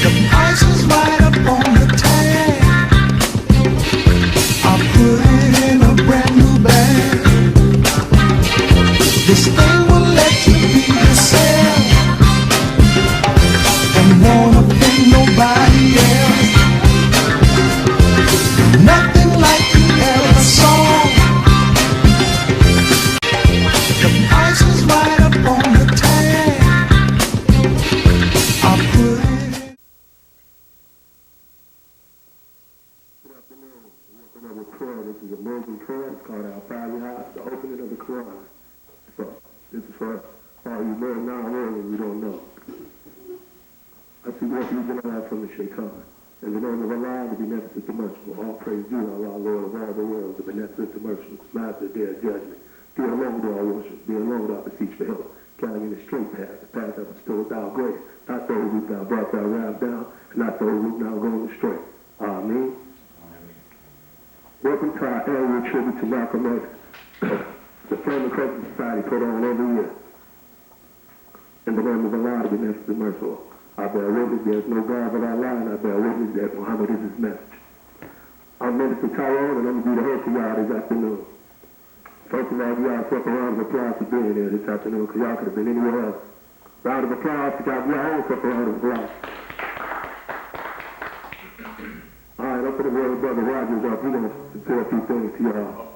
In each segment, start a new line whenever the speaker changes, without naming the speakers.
The price is right up on the tag. I put it in a brand new bag. This thing will let you be yourself and wanna think nobody else. Nothing like you ever saw. The price is right up on the tag. I put it in.
Good afternoon. Welcome to the prayer. This is a Muslim prayer. It's called our Friday House, the opening of the Quran. So, this is for all you know now and we don't know. I see what you've been allowed from the shaitan. In the name of Allah, the beneficent, the merciful, all praise due Allah, Lord of all the world, the beneficent, the merciful, master, day of judgment. Be alone with our worship, be alone with our beseech for help, carrying in the straight path, the path that bestowed thou grace, not those who thou brought thou wrath down, and not those who thou going astray. Amen. Welcome to our annual tribute to Malcolm X, the Flame and Crescent Society put on every year. In the name of Allah, the beneficent, the merciful. I bear witness there is no God but Allah, and I bear witness that Muhammad is his message. I'm Minister Tyreoe, and I'm going to be the host for y'all this afternoon. First of all, y'all a quick round of applause for being here this afternoon, because y'all could have been anywhere else. Round of applause for y'all. Your own quick round of applause. All right, up for the word, Brother Rogers up. We're going to say a few things to y'all.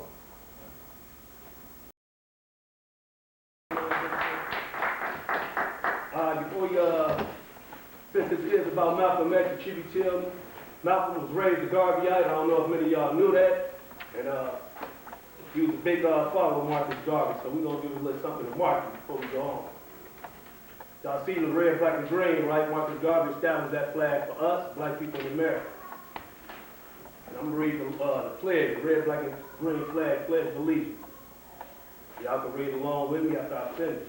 Since this is about Malcolm X, the tribute to him, Malcolm was raised a Garveyite. I don't know if many of y'all knew that. And he was a big follower of Marcus Garvey, so we're going to give a little something to Marcus before we go on. Y'all see the red, black, and green, right? Marcus Garvey established that flag for us, black people in America. And I'm going to read the pledge, the red, black, and green flag, pledge of allegiance. Y'all can read along with me after I finish.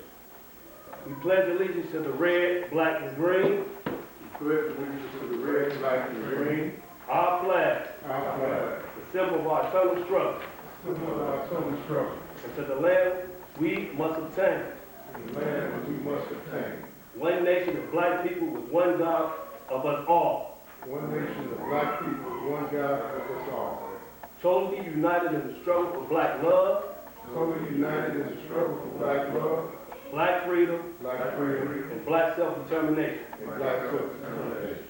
We pledge allegiance to the red, black, and green.
We pledge allegiance to the red, black, and green.
Our flag.
Our flag.
The symbol of our eternal struggle.
The symbol of our eternal struggle.
And to the land we must obtain.
The land we must obtain.
One nation of black people with one God of us all.
One nation of black people with one God of us all.
Totally united in the struggle for black love.
Totally united in the struggle for black love.
Black freedom.
Black freedom.
And black self-determination.
And black self-determination.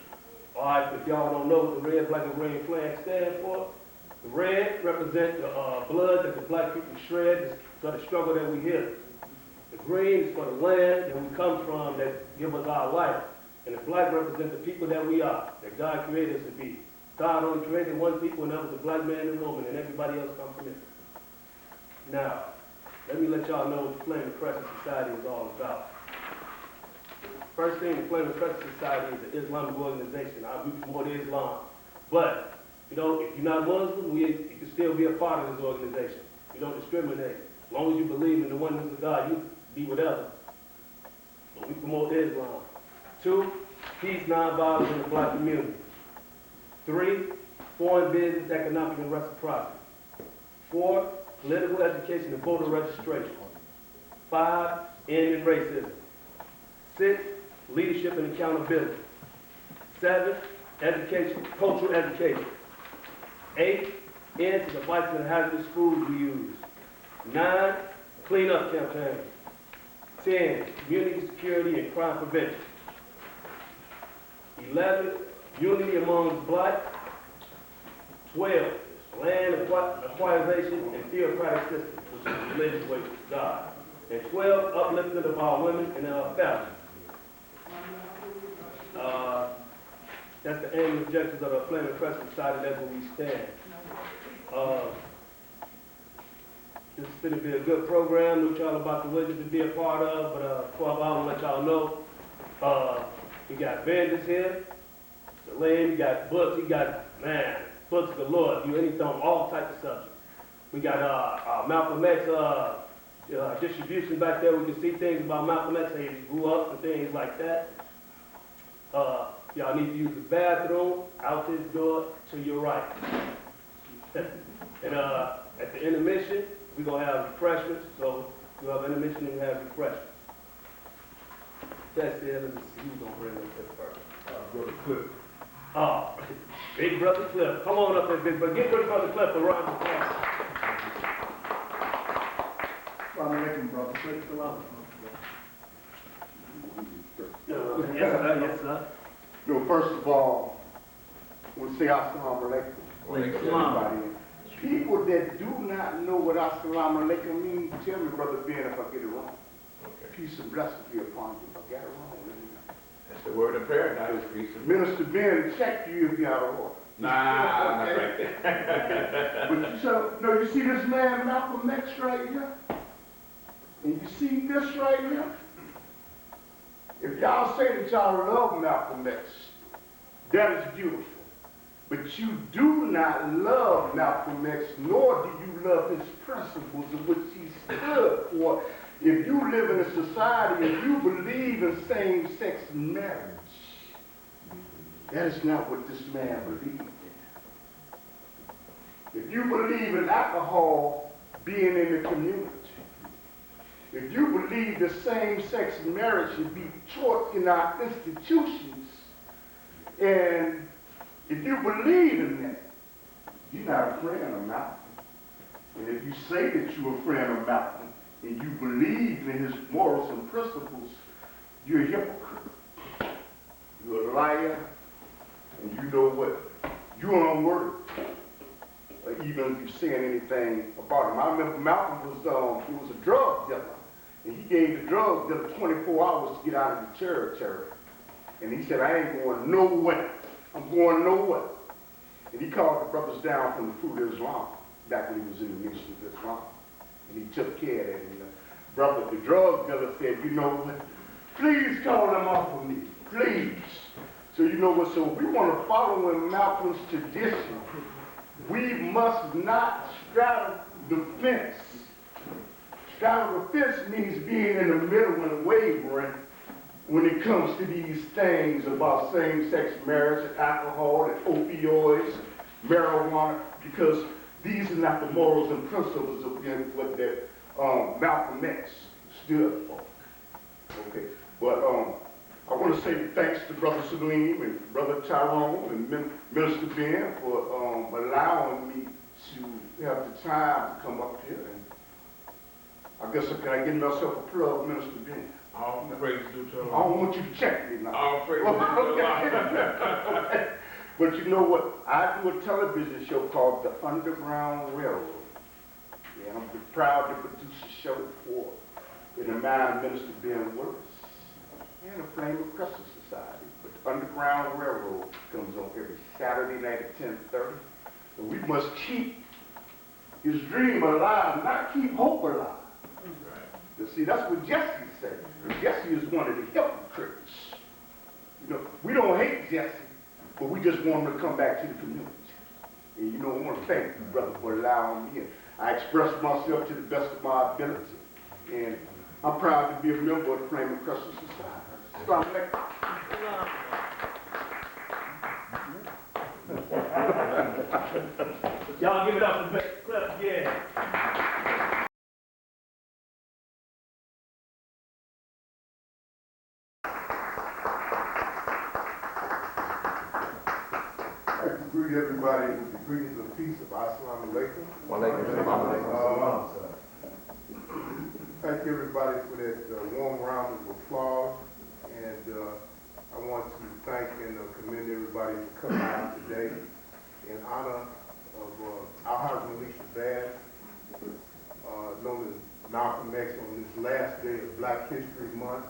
All right, if y'all don't know what the red, black, and green flag stand for, the red represents the blood that the black people shed for the struggle that we hear. The green is for the land that we come from that give us our life. And the black represents the people that we are, that God created us to be. God only created one people, and that was the black man and woman, and everybody else comes from it. Now, let me let y'all know what the Flame and Crescent Society is all about. First thing, the Flame and Crescent Society is an Islamic organization. We promote Islam. But, you know, if you're not Muslim, you can still be a part of this organization. We don't discriminate. As long as you believe in the oneness of God, you be whatever. But we promote Islam. 2, peace, nonviolence in the black community. 3, foreign business, economic, and reciprocity. 4, political education and voter registration. 5, ending racism. 6, leadership and accountability. 7, education, cultural education. 8, end to the vices and hazardous foods we use. 9, cleanup campaign. 10, community security and crime prevention. 11, unity among black. 12, land acquirization and theocratic system, which is the religious way to God. And 12, upliftment of our women and our families. That's the aim and objectives of the Flame and Crescent Society. That's where we stand. This is going to be a good program. Know y'all about the widget to be a part of, but before I want to let y'all know, we got vendors here. Salim, you got books. You got, man, books galore. Do anything on all types of subjects. We got Malcolm X distribution back there. We can see things about Malcolm X, how he grew up and things like that. Y'all need to use the bathroom out this door to your right. And at the intermission, we're going to have refreshments. So we'll have intermission and we'll have refreshments. That's it. Let me see who's going to bring this first.
Brother Clifton.
Oh, big brother Cliff. Come on up there, big brother. Get good brother Cliff a round of applause.
Assalamu alaikum, brother. Please salam.
Yes, sir. Yes, sir.
No, first of all, we say assalamu alaikum. Everybody. People that do not know what assalamu alaikum means, tell me, Brother Ben, if I get it wrong.
Okay.
Peace and blessing be upon you. If I got it wrong, let me know.
That's the word of paradise, peace.
Minister Ben, check you if you're out of order.
Nah, not right there.
But you so, no, you see this man Malcolm X right here? And you see this right here? If y'all say that y'all love Malcolm X, that is beautiful. But you do not love Malcolm X, nor do you love his principles of which he stood for. If you live in a society and you believe in same-sex marriage, that is not what this man believed in. If you believe in alcohol being in the community, if you believe that same-sex marriage should be taught in our institutions, and if you believe in that, you're not a friend of Malcolm. And if you say that you're a friend of Malcolm, and you believe in his morals and principles, you're a hypocrite. You're a liar, and you know what? You're unworthy. Even if you're saying anything about him. I remember Malcolm was a drug dealer, and he gave the drug dealer 24 hours to get out of the territory. And he said, I ain't going nowhere. I'm going nowhere. And he called the brothers down from the Fruit of Islam, back when he was in the Ministry of Islam. And he took care of that. And the drug dealer said, you know what? Please call them off of me, please. So you know what? So if we want to follow in Malcolm's tradition, we must not straddle the fence. Straddle the fence means being in the middle and wavering when it comes to these things about same-sex marriage, alcohol, and opioids, marijuana, because these are not the morals and principles of what that Malcolm X stood for. Okay, but I want to say thanks to Brother Salim and Brother Tyreoe and Minister Ben for allowing me to have the time to come up here. And I guess can I give myself a plug, Minister Ben?
All praise due to
I
Allah.
don't want you to check me now.
All praise due to Allah.
Okay. But you know what? I do a television show called The Underground Railroad. Yeah, I'm proud to produce a show for in the mind of Minister Ben Willis and the Flame of Crescent Society. But The Underground Railroad comes on every Saturday night at 10:30. And we must keep his dream alive, not keep hope alive. You see, that's what Jesse said. Jesse is one of the hypocrites. You know, we don't hate Jesse, but we just want him to come back to the community. And you know, I want to thank you, brother, for allowing me. And I express myself to the best of my ability. And I'm proud to be a member of the Flame of Crescent Society. Assalamu alaikum.
Y'all give it up for Cliff, yeah.
I'd like to greet everybody with the greetings of peace of Assalamu alaikum. Thank you everybody for that warm round of applause. And I want to thank and commend everybody for coming out today in honor of our Militia Bad, known as Malcolm X, on this last day of Black History Month.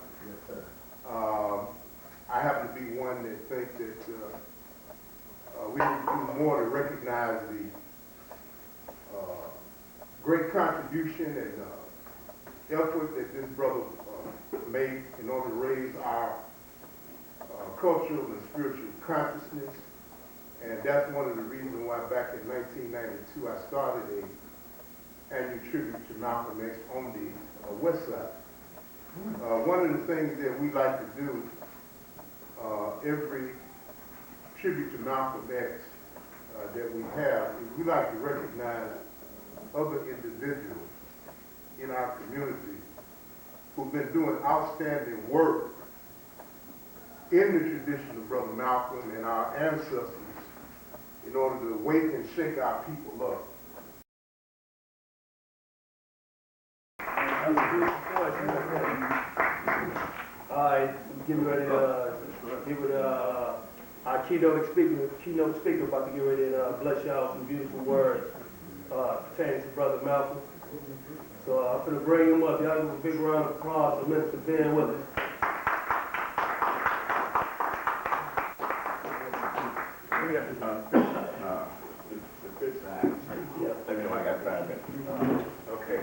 I happen to be one that thinks that we need to do more to recognize the great contribution and effort that this brother made in order to raise our cultural and spiritual consciousness. And that's one of the reasons why back in 1992 I started an annual tribute to Malcolm X on the West Side. One of the things that we like to do every tribute to Malcolm X that we have is we like to recognize other individuals in our community who've been doing outstanding work in the tradition of Brother Malcolm and our ancestors in order to wake and shake our people up.
That was a good point. All right, getting ready to give it our keynote speaker about to get ready to bless y'all with some beautiful words pertaining to Brother Malcolm. So I'm going to bring him up. Y'all give a big round of applause for Minister Ben Willis.
The good side.
Yeah.
Let me know I got 5 minutes. Okay.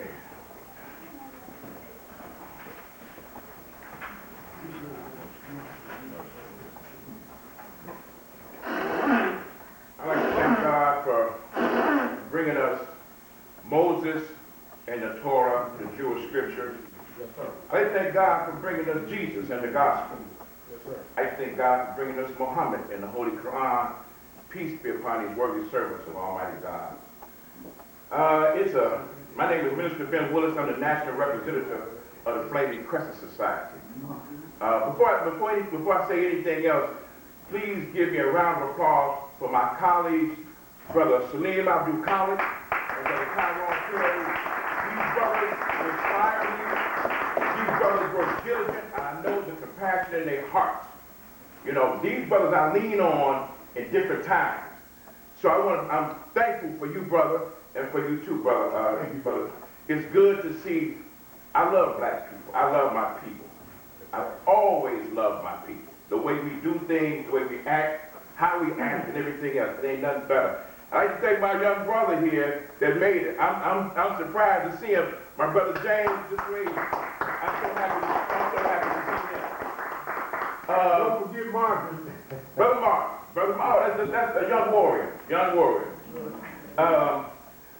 I'd like to thank God for bringing us Moses and the Torah, the Jewish scriptures. I like to thank God for bringing us Jesus and the gospel. I thank God for bringing us Muhammad and the Holy Quran. Peace be upon these worthy servants of Almighty God. My name is Minister Ben Willis. I'm the national representative of the Flaming Crescent Society. Before I say anything else, please give me a round of applause for my colleagues, Brother Salim, Abdul-Khaliq, and Brother Tyreoe. These brothers inspire me. These brothers work diligent. I know the compassion in their hearts. You know, these brothers I lean on in different times. So I'm thankful for you, brother, and for you too, brother. It's good to see. I love black people. I love my people. I've always loved my people. The way we do things, the way we act, how we act, and everything else. It ain't nothing better. I like to thank my young brother here that made it. I'm surprised to see him. My brother James just raised. I'm so happy to see him.
Don't forget Marvin.
Brother Mark, that's a young warrior.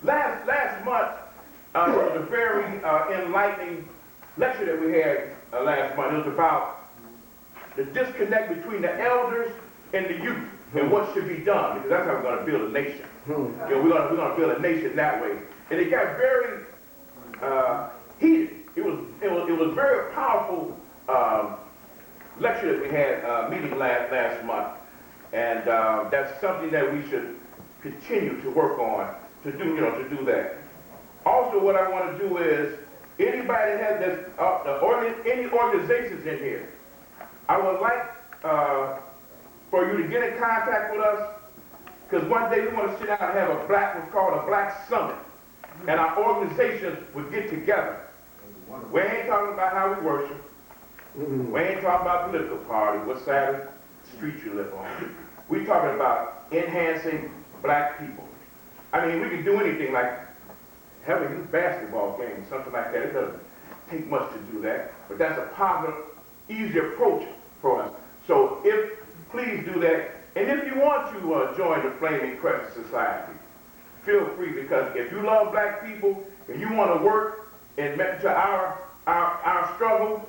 Last month, there was a very enlightening lecture that we had last month. It was about the disconnect between the elders and the youth and what should be done, because that's how we're going to build a nation. You know, we're going to build a nation that way. And it got very heated. It was very powerful lecture that we had meeting last month, and that's something that we should continue to work on to do that. Also, what I want to do is anybody that has any organizations in here, I would like for you to get in contact with us, because one day we want to sit down and have what's called a Black Summit, and our organizations would get together. We ain't talking about how we worship. We ain't talking about political party, what side of the street you live on. We're talking about enhancing black people. I mean, we can do anything like have a youth basketball game, something like that. It doesn't take much to do that, but that's a positive, easy approach for us. So please do that. And if you want to join the Flaming Crescent Society, feel free, because if you love black people and you want to work and to our struggle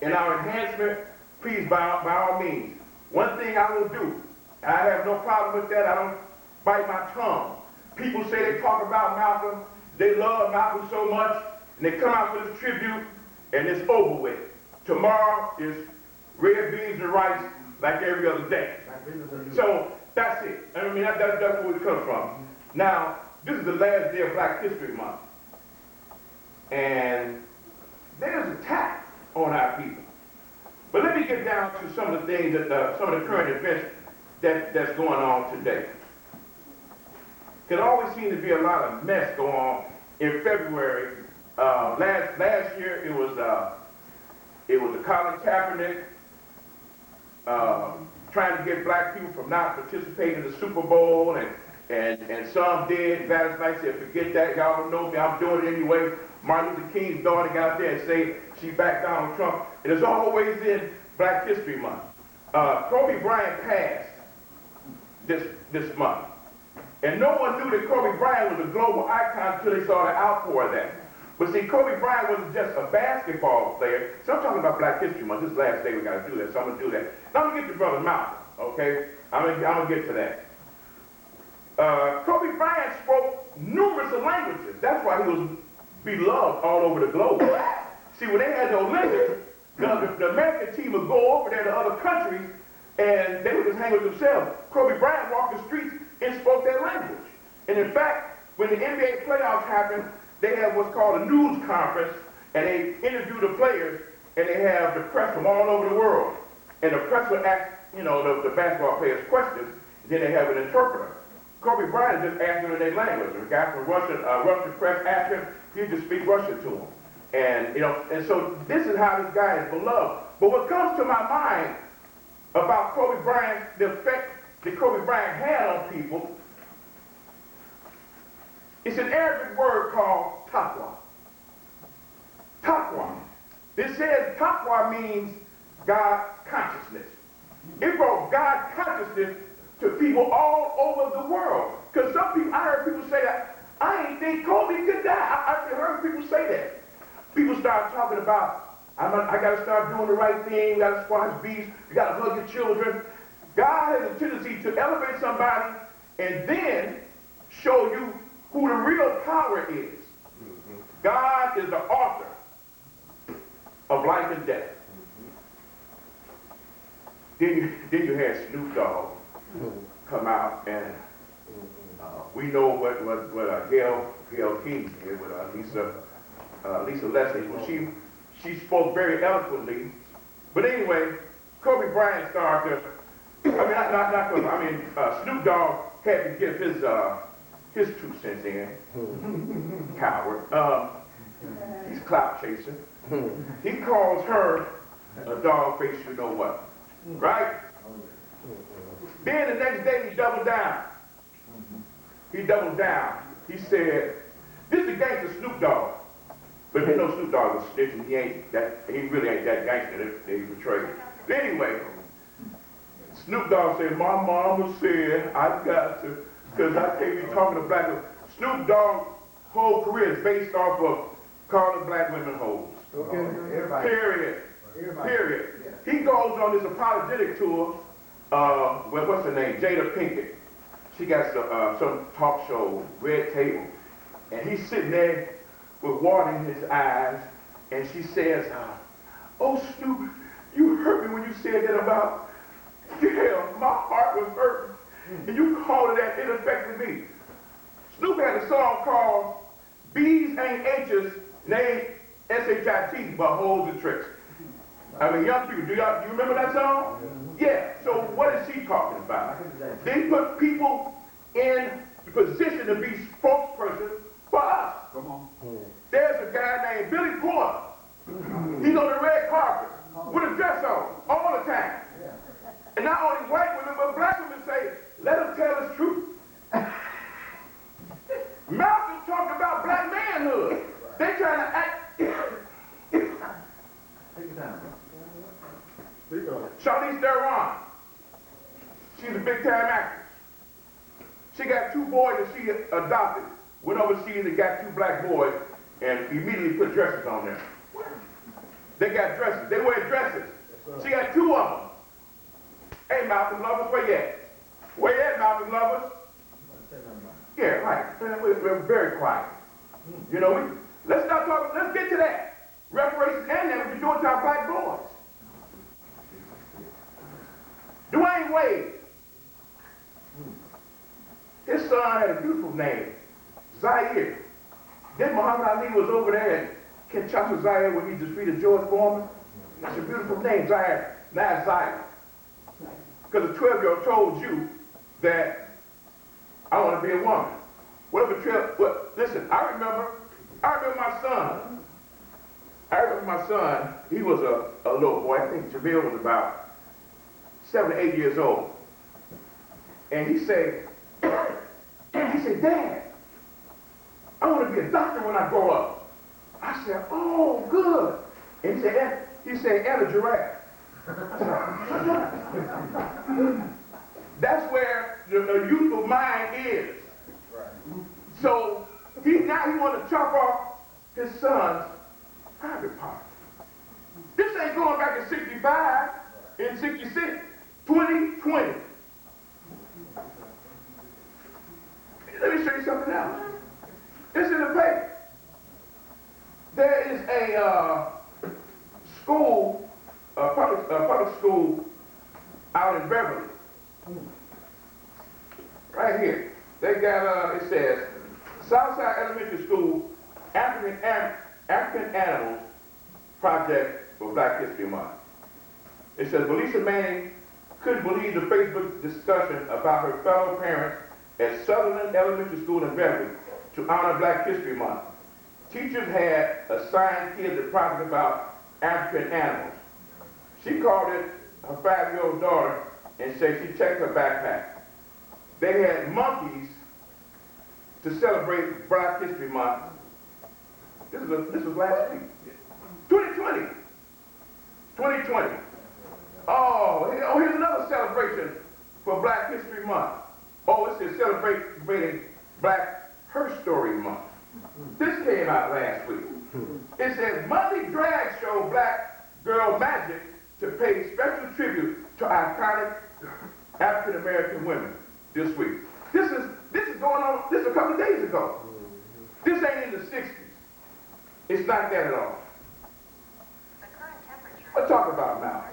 and our enhancement, please, by all means. One thing I will do, and I have no problem with that, I don't bite my tongue. People say they talk about Malcolm, they love Malcolm so much, and they come out for this tribute, and it's over with. Tomorrow is red beans and rice like every other day. So that's it. I mean, that's where we come from. Now, this is the last day of Black History Month, and there's an attack on our people. But let me get down to some of the things that some of the current events that's going on today. There always seems to be a lot of mess going on in February. Last year it was the Colin Kaepernick trying to get black people from not participating in the Super Bowl, and some did. Gladys Knight said, forget that, y'all don't know me, I'm doing it anyway. Martin Luther King's daughter got out there and said she backed down on Trump. It is always in Black History Month. Kobe Bryant passed this month. And no one knew that Kobe Bryant was a global icon until they saw the outpour of that. But see, Kobe Bryant wasn't just a basketball player. So I'm talking about Black History Month. This is the last day we got to do that, so I'm going to do that. Now I'm going to get to Brother Malcolm, okay? I'm going to get to that. Kobe Bryant spoke numerous languages. That's why he was beloved all over the globe. See, when they had the Olympics, The American team would go over there to other countries and they would just hang with themselves. Kobe Bryant walked the streets and spoke their language. And in fact, when the NBA playoffs happened, they have what's called a news conference, and they interview the players, and they have the press from all over the world. And the press will ask, the basketball players questions, and then they have an interpreter. Kobe Bryant just asked them in their language. The guy from Russian press asked him, he'd just speak Russian to him. And so this is how this guy is beloved. But what comes to my mind about Kobe Bryant, the effect that Kobe Bryant had on people, it's an Arabic word called taqwa. Taqwa. It says taqwa means God consciousness. It brought God consciousness to people all over the world. Because some people, I heard people say that, I ain't think Kobe could die. I heard people say that. People start talking about, I got to start doing the right thing, we got to squash beefs, you got to hug your children. God has a tendency to elevate somebody and then show you who the real power is. God is the author of life and death. Then you had Snoop Dogg come out, and we know what Gail King did with Lisa Leslie. Well, she spoke very eloquently. But anyway, Kobe Bryant started to, not Kobe, Snoop Dogg had to give his 2 cents in. Coward. He's clout chasing. He calls her a dog face, you know what. Right? Then the next day he doubled down. He doubled down. He said, this is the gangster Snoop Dogg. But you know Snoop Dogg was snitching. He really ain't that gangster that he portrayed. But anyway, Snoop Dogg said, my mama said I got to, because I can't be talking to black women. Snoop Dogg's whole career is based off of calling black women hoes. Okay. Period. He goes on this apologetic tour. What's her name? Jada Pinkett. She got some talk show, Red Table, and he's sitting there with water in his eyes, and she says, "Oh, Snoop, you hurt me when you said that about. Yeah, my heart was hurt, and you called it that. It affected me." Snoop had a song called "B's Ain't H's, and they ain't shit but hoes and tricks." Young people, do you remember that song? Yeah, so what is she talking about? They put people in the position to be spokesperson for us. Come on. There's a guy named Billy Porter. He's on the red carpet with a dress on all the time. And not only white women, but black women say, let him tell his truth. Malcolm talked about black manhood. They trying to act. Take it down, bro. Charlize Theron, she's a big-time actress. She got 2 boys that she adopted, went overseas and got 2 black boys, and immediately put dresses on them. They got dresses. They wear dresses. She got 2 of them. Hey, Malcolm lovers, where you at? Where you at, Malcolm lovers? Yeah, right. We're very quiet. Let's stop talking. Let's get to that. Reparations and that we're doing to our black boys. Dwayne Wade, his son had a beautiful name, Zaire. Then Muhammad Ali was over there in Kinshasa, Zaire, when he defeated George Foreman. That's a beautiful name, Zaire. Now it's Zaire. Because a 12-year-old told you that I want to be a woman. Listen, I remember my son. He was a little boy. I think Jamil was about 7 or 8 years old. And he said, Dad, I want to be a doctor when I grow up. I said, oh, good. And he said, and a giraffe. That's where the youthful mind is. So now he want to chop off his son's private part. This ain't going back in 65, in 66, 2020. Let me show you something else. It's in the paper. There is a school right here. They got, it says, Southside Elementary School African Animals Project for Black History Month. It says, Felicia Manning couldn't believe the Facebook discussion about her fellow parents at Sutherland Elementary School in Beverly to honor Black History Month. Teachers had assigned kids a project about African animals. She called it her 5-year-old daughter and said she checked her backpack. They had monkeys to celebrate Black History Month. This was last week. 2020. 2020. Oh, here's another celebration for Black History Month. Oh, it says celebrating Black Her Story Month. This came out last week. It says Monday drag show Black Girl Magic to pay special tribute to iconic African American women this week. This is going on. This is a couple of days ago. This ain't in the 60s. It's not that at all. Let's talk about Malcolm.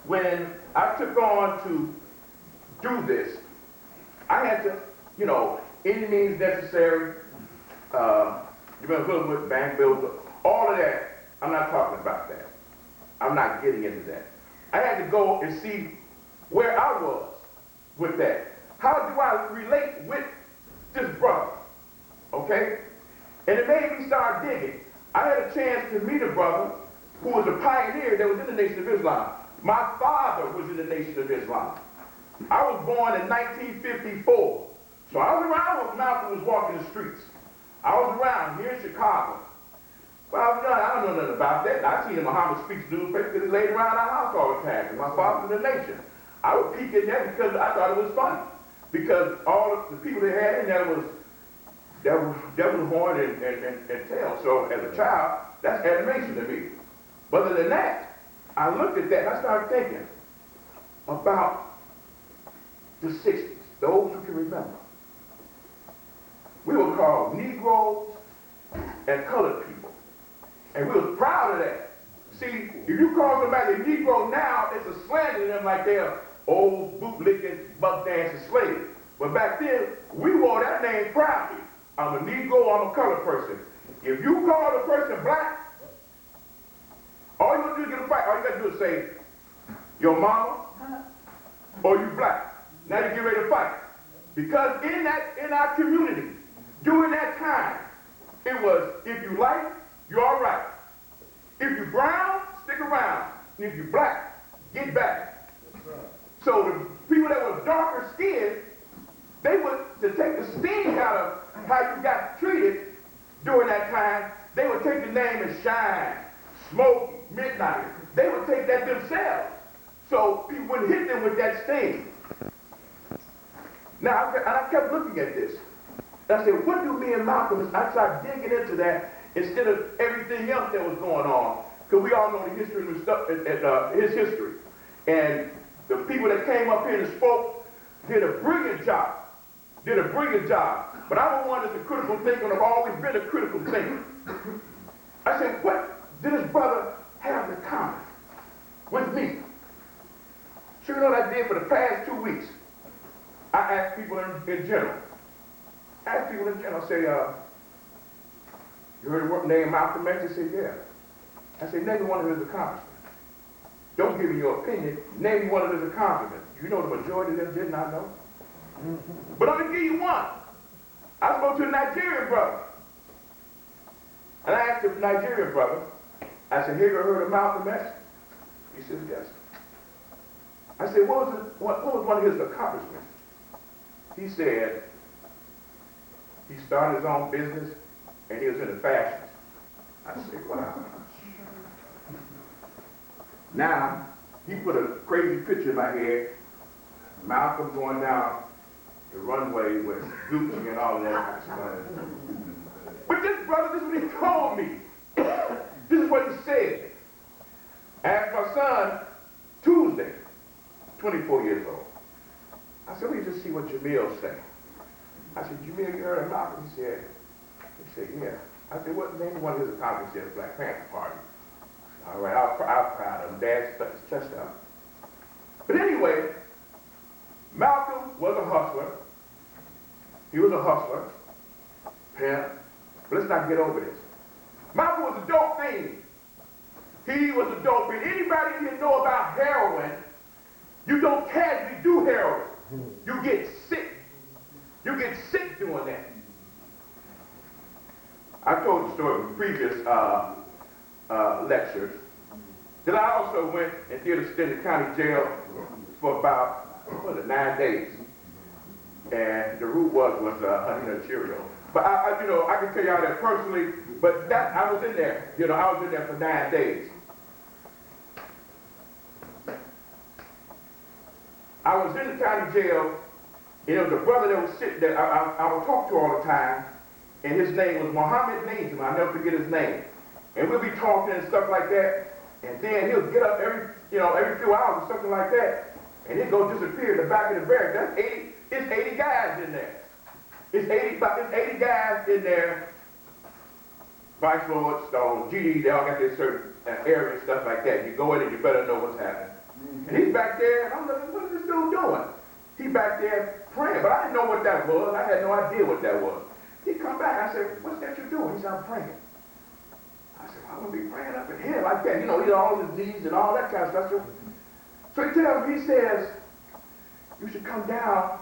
When I took on to do this, I had to, you know, any means necessary, you're going to put with bank bills, all of that. I'm not talking about that. I'm not getting into that. I had to go and see where I was with that. How do I relate with this brother? Okay? And it made me start digging. I had a chance to meet a brother who was a pioneer that was in the Nation of Islam. My father was in the Nation of Islam. I was born in 1954. So I was around when Malcolm was walking the streets. I was around here in Chicago. Well, I was young, I don't know nothing about that. I seen the Muhammad Speaks newspaper because it laid around our house all the time. My father was in the Nation. I would peek in there because I thought it was funny. Because all of the people they had in there was devil horn and tail. So as a child, that's animation to me. But other than that, I looked at that and I started thinking about the 60s, those who can remember. We were called Negroes and colored people. And we was proud of that. See, if you call somebody a Negro now, it's a slander to them like they're old, bootlicking, buck dancing slave. But back then, we wore that name proudly. I'm a Negro, I'm a colored person. If you call a person black, all you gotta do is get a fight. All you gotta do is say, your mama, or you black. Now you get ready to fight. Because in our community, during that time, it was, if you like, you're all right. If you're brown, stick around. And if you're black, get back. So the people that were darker skinned, they would, to take the sting out of how you got treated during that time, they would take the name and Shine, Smoke, Midnight. They would take that themselves. So people wouldn't hit them with that sting. Now, I kept looking at this. I said, what do me and Malcolm, I started digging into that instead of everything else that was going on. Because we all know the history and stuff, his history. And the people that came up here and spoke did a brilliant job. But I'm the one that's a critical thinker, and I've always been a critical thinker. I said, what did his brother have in common with me? Sure, you know what I did for the past 2 weeks? I asked people in general. I say, you heard the name Malcolm X? They said, yeah. I said, name one of his accomplishments. Don't give me your opinion. Name one of his accomplishments. You know the majority of them did not know. But I'm going to give you one. I spoke to a Nigerian brother. And I asked the Nigerian brother, I said, have you ever heard of Malcolm X? He said, yes. I said, what was one of his accomplishments? He said, he started his own business and he was into fashion. I said, wow. Now, he put a crazy picture in my head, Malcolm going down the runway with Gucci and all of that kind of stuff. But this brother, this is what he told me. This is what he said. I asked my son, Tuesday, 24 years old. I said, let me just see what Jamil said. I said, Jamil, you heard of Malcolm? He said, yeah. I said, what name one of his accomplishments at the Black Panther Party? All right, I'll proud of him. Dad stuck his chest out. But anyway, hustler. He was a hustler, pimp. But let's not get over this. Malcolm was a dope fiend. He was a dope fiend. Anybody here know about heroin? You don't casually do heroin. You get sick. You get sick doing that. I told the story in previous lectures that I also went and did a stint in county jail for about 9 days. And the root was honey nut Cheerio. But I can tell y'all that personally, but that I was in there. I was in there for 9 days. I was in the county jail, and there was a brother that was sitting there I would talk to all the time, and his name was Muhammad Nazim. I'll never forget his name. And we'll be talking and stuff like that, and then he'll get up every few hours or something like that, and he'll go disappear in the back of the barracks. It's 80 guys in there. It's 80 guys in there. Vice Lord, Stone, GD, they all got their certain area and stuff like that. You go in and you better know what's happening. And he's back there, and I'm looking, what is this dude doing? He back there praying, but I didn't know what that was. I had no idea what that was. He come back, I said, what's that you doing? He said, I'm praying. I said, well, I'm going to be praying up in here like that. He's on all his knees and all that kind of stuff. So he tells me, he says, you should come down.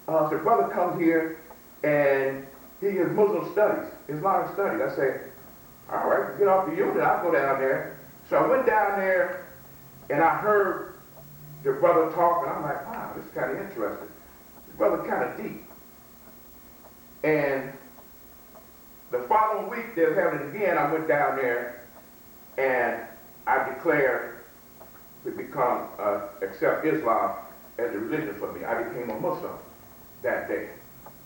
The brother comes here, and he is Muslim studies, Islamic studies. I say, all right, get off the unit, I'll go down there. So I went down there, and I heard the brother talk, and I'm like, wow, this is kind of interesting. The brother kind of deep. And the following week, they were having it again. I went down there, and I declared to accept Islam as a religion for me. I became a Muslim that day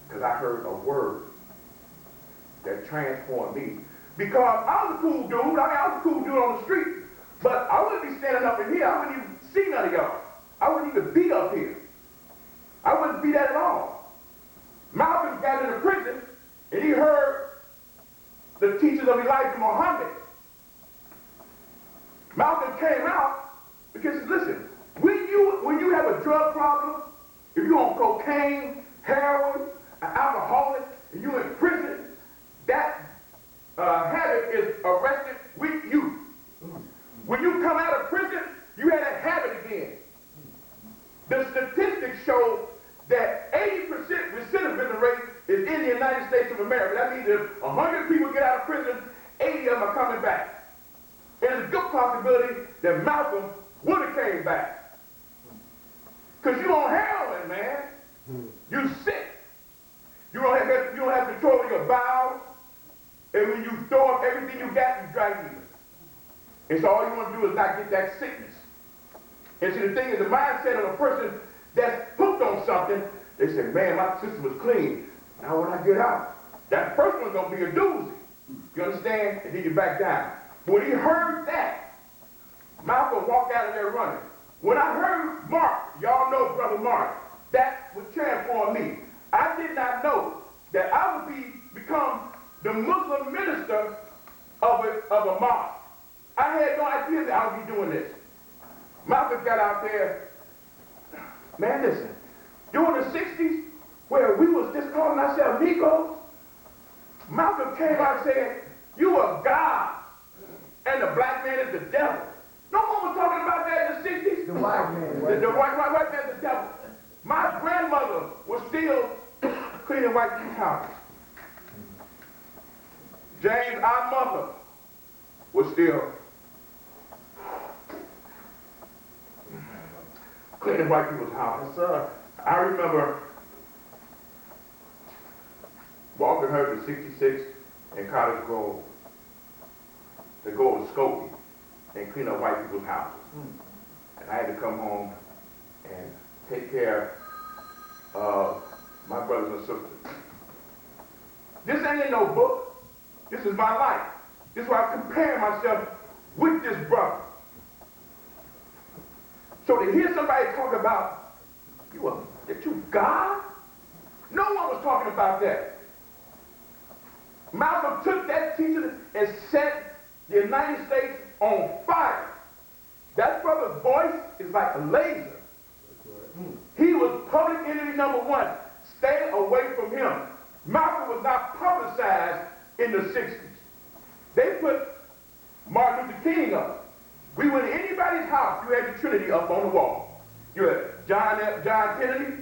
because I heard a word that transformed me. Because I was a cool dude. I was a cool dude on the street, but I wouldn't be standing up in here. I wouldn't even see none of y'all. I wouldn't even be up here. I wouldn't be that at all. Malcolm got into prison, and he heard the teachings of Elijah Muhammad. Malcolm came out because, listen, when you have a drug problem, if you're on cocaine, heroin, an alcoholic, and you're in prison, that habit is arrested with you. When you come out of prison, you have that habit again. The statistics show that 80% recidivism rate is in the United States of America. That means if 100 people get out of prison, 80 of them are coming back. And there's a good possibility that Malcolm would have came back. Because you're on heroin, man. You're sick. You don't have control of your bowels. And when you throw up everything you got, you drag even. And so all you want to do is not get that sickness. And see, the thing is, the mindset of a person that's hooked on something, they say, man, my system was clean. Now when I get out, that first one's going to be a doozy. You understand? And then you back down. But when he heard that, Malcolm walked out of there running. When I heard Mark, y'all know Brother Mark, that would transform me. I did not know that I would become the Muslim minister of a mosque. I had no idea that I would be doing this. Malcolm got out there. Man, listen, during the 60s, where we was just calling ourselves Negroes, Malcolm came out and said, you are God, and the black man is the devil. No one was talking about that in the 60s. The white man. The white man is the devil. My grandmother was still cleaning white people's houses. James, our mother, was still cleaning white people's houses. I remember walking her to 66 in Cottage Grove to go to Skokie and clean up white people's houses. And I had to come home and take care of my brothers and sisters. This ain't in no book. This is my life. This is why I compare myself with this brother. So to hear somebody talk about that you God, no one was talking about that. Malcolm took that teaching and set the United States on fire. That brother's voice is like a laser. He He was public enemy number one. Stay away from him. Malcolm was not publicized in the 60s. They put Martin Luther King up. We went to anybody's house, you had the Trinity up on the wall. You had John Kennedy,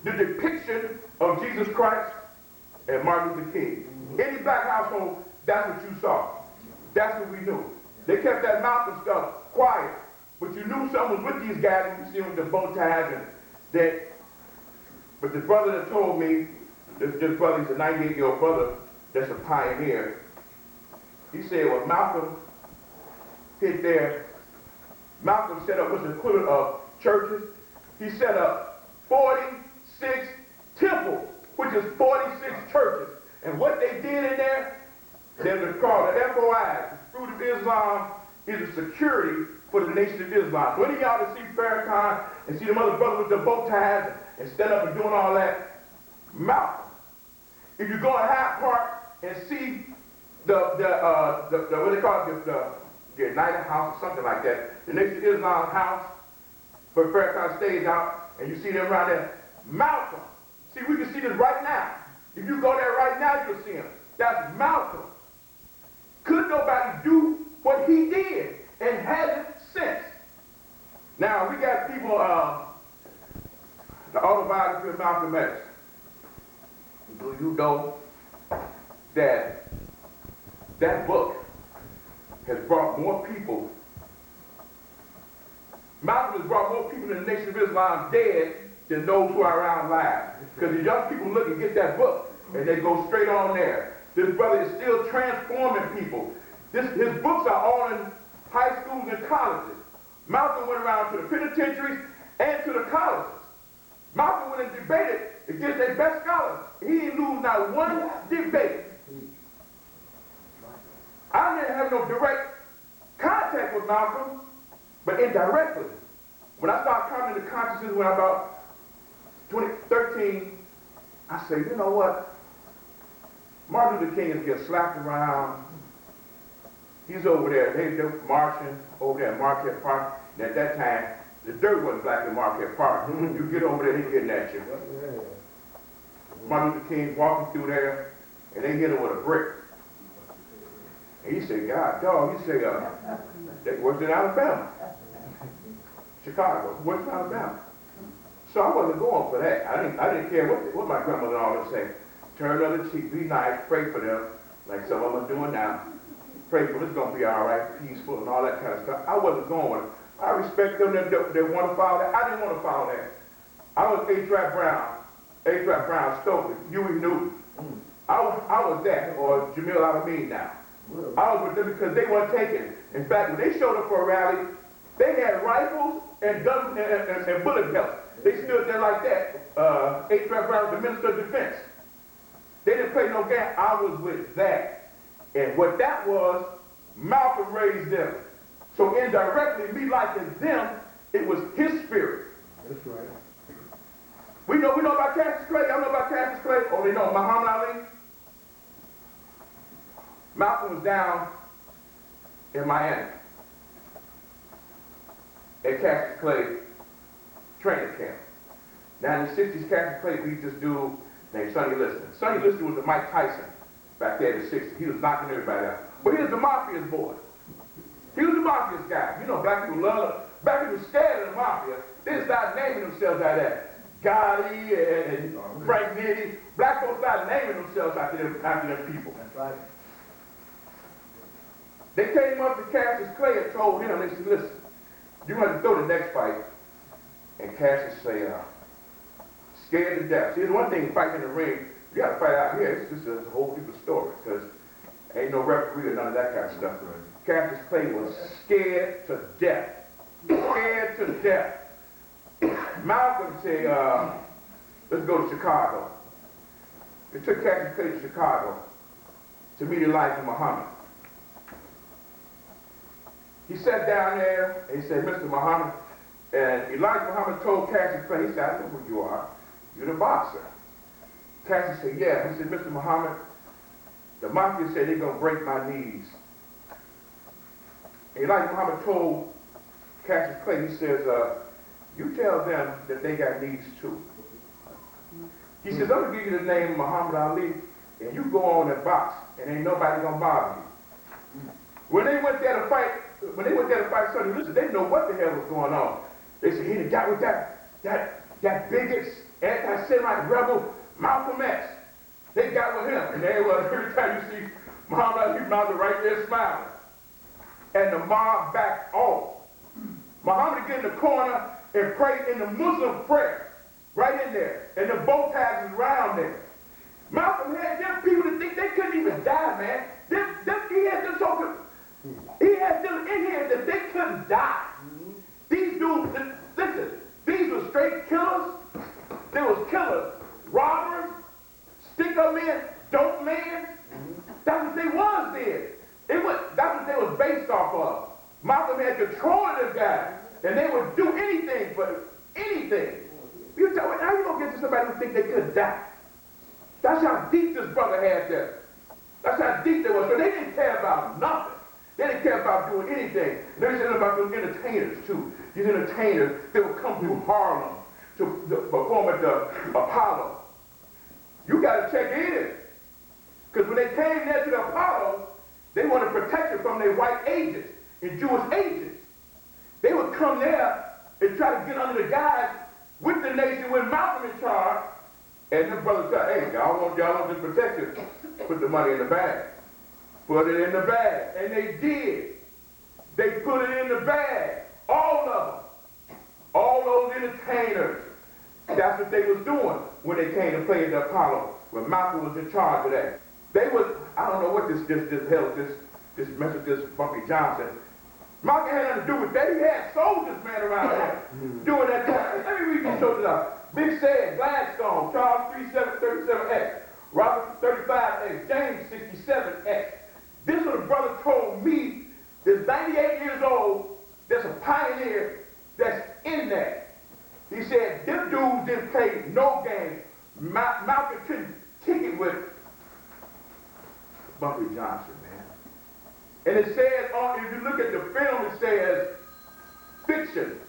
the depiction of Jesus Christ, and Martin Luther King. Any black household, that's what you saw. That's what we knew. They kept that Malcolm stuff quiet, but you knew someone was with these guys, and you see them with the bow ties and that. But the brother that told me, this brother, he's a 98-year-old brother that's a pioneer. He said, well, Malcolm hit there. Malcolm set up what's the equivalent of churches. He set up 46 temples, which is 46 churches. And what they did in there, they're called the FOIs, the Fruit of Islam, is a security for the Nation of Islam. So any of y'all that see Farrakhan and see them other brothers with the bow ties and stand up and doing all that, Malcolm. If you go in Hyde Park and see the what they call it, the United House or something like that, the Nation of Islam house, where Farrakhan stays out, and you see them around there, Malcolm. See, we can see this right now. If you go there right now, you'll see him. That's Malcolm. Could nobody do what he did and hasn't since? Now, we got people, the autobiography of Malcolm X. Do you know that that book has brought more people, Malcolm has brought more people in the Nation of Islam dead than those who are around alive. Because the young people look and get that book, and they go straight on there. This brother is still transforming people. His books are all in high schools and colleges. Malcolm went around to the penitentiaries and to the colleges. Malcolm went and debated against their best scholars. He didn't lose not one debate. I didn't have no direct contact with Malcolm, but indirectly. When I started coming into consciousness when I was about 2013, I said, you know what? Martin Luther King is getting slapped around. He's over there. They're marching over there at Marquette Park. And at that time, the dirt wasn't black in Marquette Park. You get over there, he's getting at you. Martin Luther King walking through there, and they hit him with a brick. And he said, God, dog, he said, that was in Alabama. Chicago, Western Alabama. So I wasn't going for that. I didn't care what my grandmother always said. Turn the other cheek, be nice, pray for them, like some of them are doing now. Pray for them, it's going to be all right, peaceful, and all that kind of stuff. I wasn't going with it. I respect them that they want to follow that. I didn't want to follow that. I was A-Trap Brown, Stokely, Huey Newton. I was that, or Jamil Alameen now. I was with them because they weren't taking it. In fact, when they showed up for a rally, they had rifles and guns and bullet belts. They stood there like that. A-Trap Brown was the Minister of Defense. They didn't play no game. I was with that. And what that was, Malcolm raised them. So indirectly, me liking them, it was his spirit.
That's right.
We know about Cassius Clay. Y'all know about Cassius Clay? Oh, they know Muhammad Ali? Malcolm was down in Miami at Cassius Clay training camp. Now in the 60s, Cassius Clay beat this dude named Sonny Liston. Sonny Liston was the Mike Tyson back there in the 60s. He was knocking everybody out. But he was the Mafia's boy. He was the Mafia's guy. You know, black people were scared of the Mafia. They started naming themselves like that. Gotti and Frank Nitti. Black folks started naming themselves after them people.
That's right.
They came up to Cassius Clay and told him, they said, listen, you're going to throw the next fight. And Cassius said, scared to death. See, there's one thing fighting in the ring, you got to fight out here. It's just a whole different story, because ain't no referee or none of that kind of stuff. Cassius Clay was scared to death. Scared to death. Malcolm said, let's go to Chicago. They took Cassius Clay to Chicago to meet Elijah Muhammad. He sat down there and he said, Mr. Muhammad, and Elijah Muhammad told Cassius Clay, he said, I know who you are. You're the boxer. Cassius said, yeah. He said, Mr. Muhammad, the Mafia said they're going to break my knees. And Elijah Muhammad told Cassius Clay, he says, you tell them that they got needs too. He says, I'm gonna give you the name Muhammad Ali, and you go on that box, and ain't nobody gonna bother you. When they went there to fight Sonny Liston, they didn't know what the hell was going on. They said, he the guy with that biggest anti-Semite rebel, Malcolm X. They got with him, and there he was. Every time you see Muhammad Ali, Muhammad right there smiling. And the mob backed off. Muhammad get in the corner and prayed in the Muslim prayer, right in there. And the bow ties is around there. Malcolm had them people that think they couldn't even die, man. He had them in here that they couldn't die. These dudes, listen, these were straight killers. They was killers, robbers, stick-up men, dope men. That's what they was then. That's what they was based off of. Malcolm had control of them guys, and they would do anything for anything. You tell me, how you gonna get to somebody who think they could die? That's how deep this brother had them. That's how deep they was. So they didn't care about nothing. They didn't care about doing anything. They said about those entertainers too. These entertainers, they would come through Harlem to perform at the Apollo. You gotta check in. Because when they came there to the Apollo, they wanted protection from their white agents and Jewish agents. They would come there and try to get under the guise with the nation with Malcolm in charge. And the brother said, hey, y'all want this protection? Put the money in the bag. Put it in the bag. And they did. They put it in the bag. All of them. All those entertainers. That's what they was doing when they came to play at the Apollo, when Malcolm was in charge of that. They was, I don't know what this mess with this Bumpy Johnson. Malcolm had nothing to do with that. He had soldiers, man, around there doing that time. Let me read these soldiers out. Big Sad, Gladstone, Charles 3737X, Robert 35X, James 67X. This was a brother told me that's 98 years old, that's a pioneer, that's in there. He said, them dudes didn't play no game. Malcolm couldn't kick it with Bumpy Johnson, man. And it says, if you look at the film, it says fiction.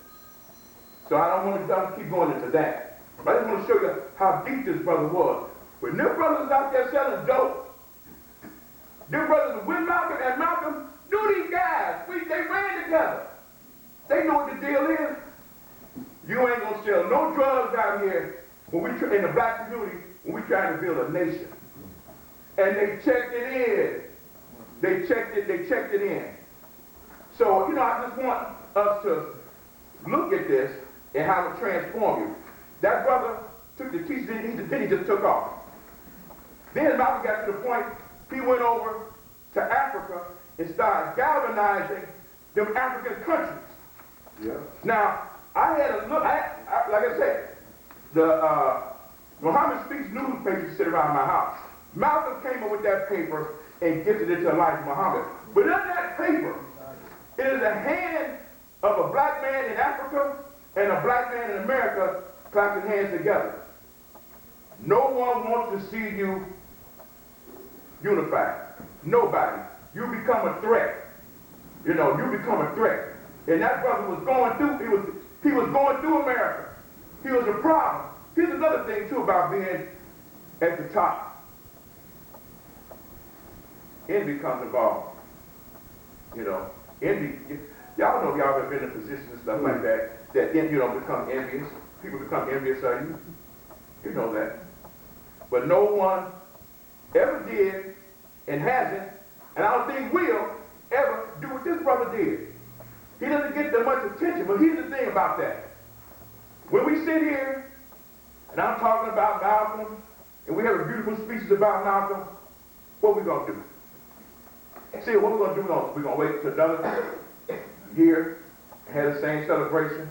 So I don't want to keep going into that. But I just want to show you how deep this brother was. When them brothers out there selling dope, them brothers with Malcolm and Malcolm knew these guys. They ran together. They know what the deal is. You ain't gonna sell no drugs out here when we in the black community when we trying to build a nation. And they checked it in. They checked it in. So, I just want us to look at this and how it transformed you. That brother took the teaching, then he just took off. Then Malcolm got to the point, he went over to Africa and started galvanizing them African countries. Yeah. Now, I had a look, like I said, the Muhammad Speaks newspaper sit around my house. Malcolm came up with that paper and gifted it to Elijah Muhammad. But in that paper, it is the hand of a black man in Africa and a black man in America clapping hands together. No one wants to see you unified. Nobody. You become a threat. You become a threat. And that brother was going through, he was going through America. He was a problem. Here's another thing too about being at the top. Envy comes involved. Envy, y'all know y'all have been in positions and stuff like that become envious. People become envious of you. You know that. But no one ever did and hasn't, and I don't think will ever do what this brother did. He doesn't get that much attention, but here's the thing about that. When we sit here, and I'm talking about Malcolm, and we have a beautiful speeches about Malcolm, what we gonna do? See, what we're gonna do, we're gonna wait till another year, and have the same celebration,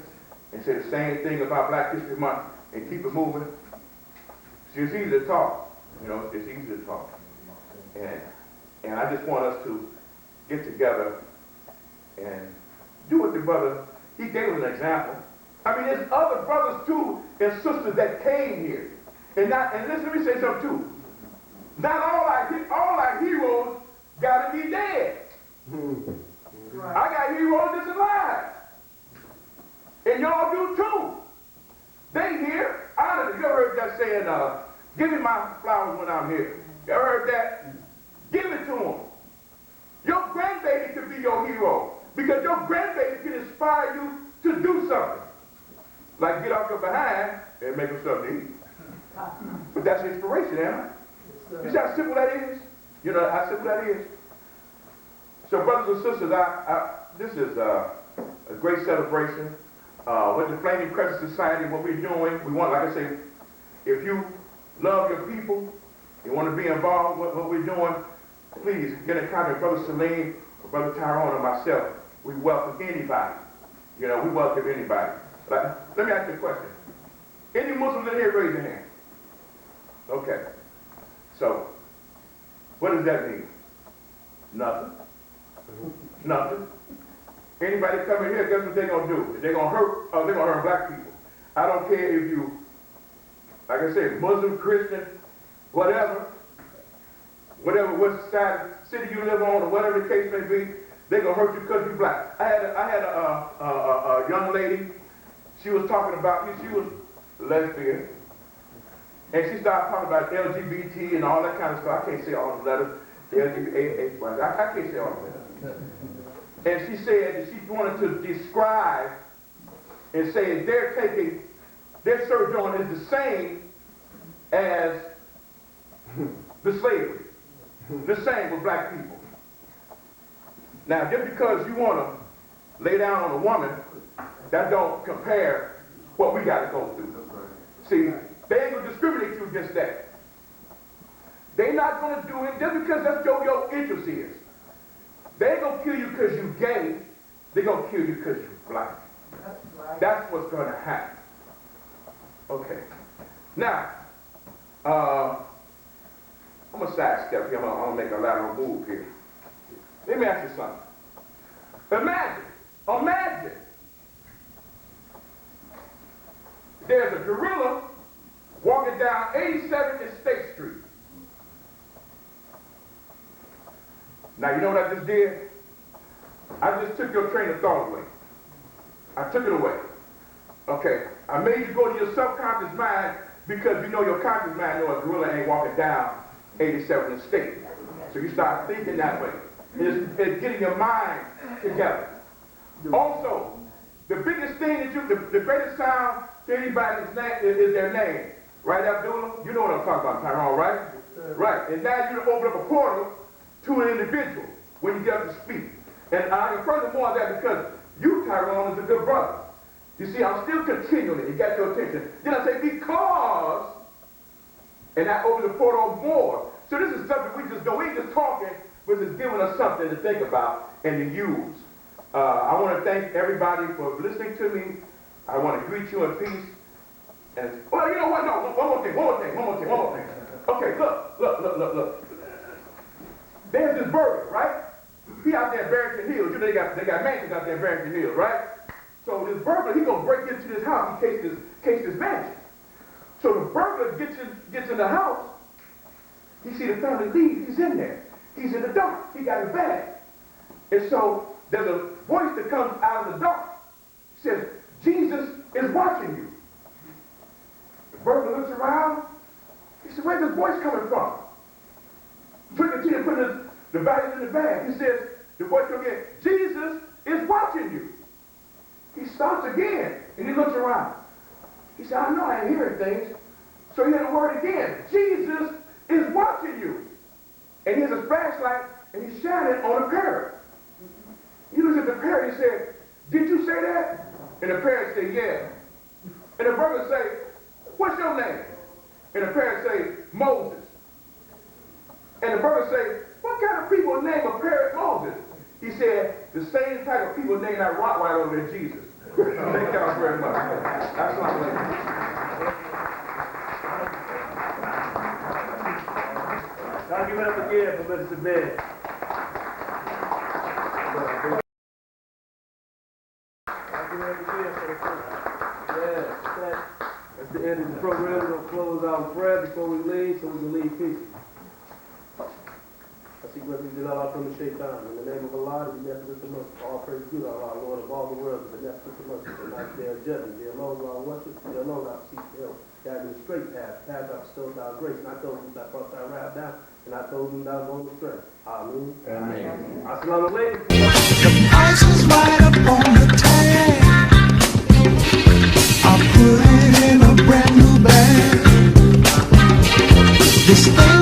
and say the same thing about Black History Month, and keep it moving. See, it's easy to talk, it's easy to talk. And I just want us to get together and do what the brother, he gave us an example. I mean, there's other brothers too and sisters that came here. And listen, let me say something too. Not all our heroes gotta be dead. I got heroes that's alive. And y'all do too. saying, give me my flowers when I'm here. You ever heard that? Give it to him. Your grandbaby could be your hero because your grandbaby can inspire you to do something. Like get off your behind and make them something to eat. But that's inspiration, ain't it? You see how simple that is? You know how simple that is? So brothers and sisters, this is a great celebration. With the Flaming Crescent Society, what we're doing, we want, like I say, if you love your people, you want to be involved with what we're doing, please get in contact with Brother Salim or Brother Tyreoe or myself. We welcome anybody. You know, we welcome anybody. Let me ask you a question. Any Muslims in here, raise your hand. Okay. So, what does that mean? Nothing. Nothing. Anybody come in here, guess what they're going to do? They're going to hurt, they're going to hurt black people. I don't care if you, like I said, Muslim, Christian, whatever, what side city you live on or whatever the case may be, they're going to hurt you because you're black. I had a young lady, she was talking about, she was lesbian, and she started talking about LGBT and all that kind of stuff. I can't say all the letters, LGBT, I can't say all of that. And she said that she wanted to describe and say their sojourn is the same as the slavery, the same with black people. Now, just because you want to lay down on a woman, that don't compare what we got to go through. See, they ain't going to discriminate you against that. They're not going to do it just because that's what your interest is. They ain't going to kill you because you're gay. They're going to kill you because you're black. That's what's going to happen. Okay. Now, I'm going to sidestep here. I'm going to make a lateral move here. Let me ask you something. Imagine, there's a gorilla walking down 87th and State Street. Now, you know what I just did? I just took your train of thought away. I took it away. Okay, I made you go to your subconscious mind because you know your conscious mind knows a gorilla ain't walking down 87th and State. So you start thinking that way. It's getting your mind together. Also, the biggest thing that the greatest sound to anybody is their name. Right, Abdullah? You know what I'm talking about, Tyreoe, right? Right. And now you open up a portal to an individual when you get up to speak. And furthermore that because you, Tyreoe, is a good brother. You see, I'm still continuing it. You got your attention. Then I say, because, and I open the portal on board. So this is something we ain't just talking, but it's giving us something to think about and to use. I want to thank everybody for listening to me. I want to greet you in peace. And, well, you know what? No, one more thing. Okay, look. There's this burglar, right? He out there in Barrington Hills. You know they got mansions out there in Barrington Hills, right? So this burglar, he gonna break into this house in case this mansion. So the burglar gets in the house. He see the family leave. He's in there. He's in the dark. He got his bag. And so there's a voice that comes out of the dark. Says, Jesus is watching you. The burglar looks around. He said, where's this voice coming from? Put the values in the bag. He says, the voice comes in, Jesus is watching you. He stops again, and he looks around. He said, I know I ain't hearing things. So he had a word again. Jesus is watching you. And he has a flashlight, and he's shining on a parrot. He looks at the parrot, he said, did you say that? And the parrot said, yeah. And the burglar say, what's your name? And the parrot say, Moses. And the burglar say, what kind of people name a parrot Moses? He said, the same type of people name that Rottweiler over there, Jesus. Thank y'all very much. That's my name.
I'll give it up again for Mr. Ben. That's the end of the program. We're going to close out in prayer before we leave so we can leave peaceful. seek refuge in Allah from the shaitan. In the name of Allah, the beneficent of mercy. All praise to Allah, Lord of all the world, the beneficent of mercy. The night day of judgment. The alone I worship, the alone I seek help. Guide me straight path, path I bestowed thy grace. Not those who thou brought thy wrath down, and not those whom thou going astray. Amen.
Amen.
Assalamu alaikum.
The price is right up on the tag. I put it in a brand new bag. This thing